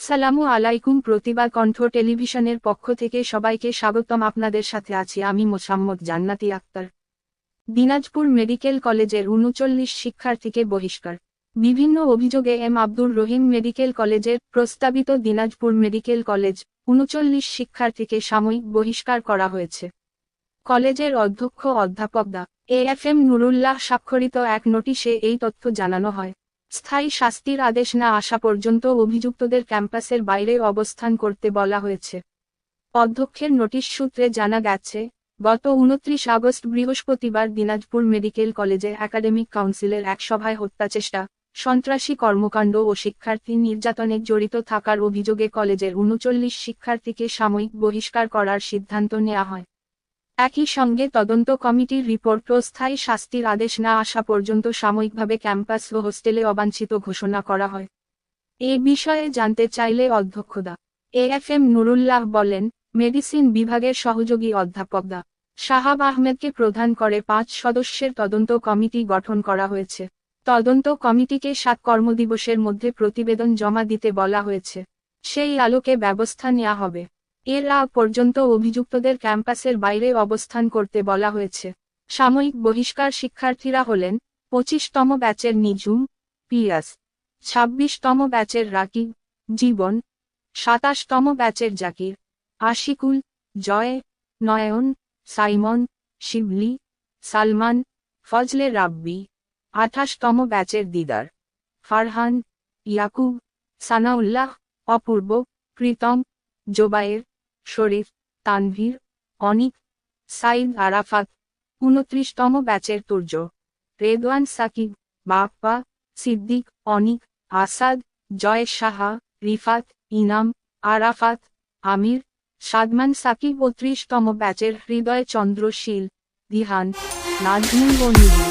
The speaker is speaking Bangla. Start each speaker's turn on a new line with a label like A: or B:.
A: আসসালামু আলাইকুম। প্রতিভা কণ্ঠ টেলিভিশনের পক্ষ থেকে সবাইকে স্বাগতম। আপনাদের সাথে আছি আমি মোসাম্মদ জান্নাতি আক্তার। দিনাজপুর মেডিকেল কলেজের ৩৯ শিক্ষার্থীকে বহিষ্কার। বিভিন্ন অভিযোগে এম আব্দুর রহিম মেডিকেল কলেজের প্রস্তাবিত দিনাজপুর মেডিকেল কলেজ ৩৯ শিক্ষার্থীকে সাময়িক বহিষ্কার করা হয়েছে। কলেজের অধ্যক্ষ অধ্যাপক ডা এ.এফ.এম. নুরুল্লাহ স্বাক্ষরিত এক নোটিশে এই তথ্য জানানো হয়। স্থায়ী শাস্তির আদেশ না আসা পর্যন্ত অভিযুক্তদের ক্যাম্পাসের বাইরে অবস্থান করতে বলা হয়েছে। অধ্যক্ষের নোটিশ সূত্রে জানা গেছে, গত ২৯ আগস্ট বৃহস্পতিবার দিনাজপুর মেডিকেল কলেজে একাডেমিক কাউন্সিলের এক সভায় হত্যাচেষ্টা, সন্ত্রাসী কর্মকাণ্ড ও শিক্ষার্থী নির্যাতনে জড়িত থাকার অভিযোগে কলেজের ৩৯ শিক্ষার্থীকে সাময়িক বহিষ্কার করার সিদ্ধান্ত নেওয়া হয়। একই সঙ্গে তদন্ত কমিটির রিপোর্ট ও স্থায়ী শাস্তির আদেশ না আসা পর্যন্ত সাময়িকভাবে ক্যাম্পাস ও হোস্টেলে অবাঞ্ছিত ঘোষণা করা হয়। এ বিষয়ে জানতে চাইলে অধ্যক্ষ ডা এ.এফ.এম. নুরুল্লাহ বলেন, মেডিসিন বিভাগের সহযোগী অধ্যাপক ডা শাহাব আহমেদকে প্রধান করে ৫ সদস্যের তদন্ত কমিটি গঠন করা হয়েছে। তদন্ত কমিটিকে ৭ কর্মদিবসের মধ্যে প্রতিবেদন জমা দিতে বলা হয়েছে। সেই আলোকে ব্যবস্থা নেওয়া হবে। এর আগ পর্যন্ত অভিযুক্তদের ক্যাম্পাসের বাইরে অবস্থান করতে বলা হয়েছে। সাময়িক বহিষ্কার শিক্ষার্থীরা হলেন ২৫তম ব্যাচের নিঝুম, পিয়াস, ২৬তম ব্যাচের রাকিব, জীবন, ২৭তম ব্যাচের জাকির, আশিকুল, জয়, নয়ন, সাইমন, শিবলি, সালমান, ফজলে রাব্বি, ২৮তম ব্যাচের দিদার, ফারহান, ইয়াকুব, সানাউল্লাহ, অপূর্ব, প্রীতম, জোবায়ের, শরীফ, তানভীর, অনিক, সাইদ আরাফাত, ২৯তম ব্যাচের তুর্য, রেদওয়ান সাকিব, বাপ্পা, সিদ্দিক, অনিক, আসাদ, জয় সাহা, রিফাত, ইনাম, আরাফাত, আমির, সাদমান সাকিব ও ৩০তম ব্যাচের হৃদয় চন্দ্র শীল, দিহান, নাজমুল ও নিবিড়।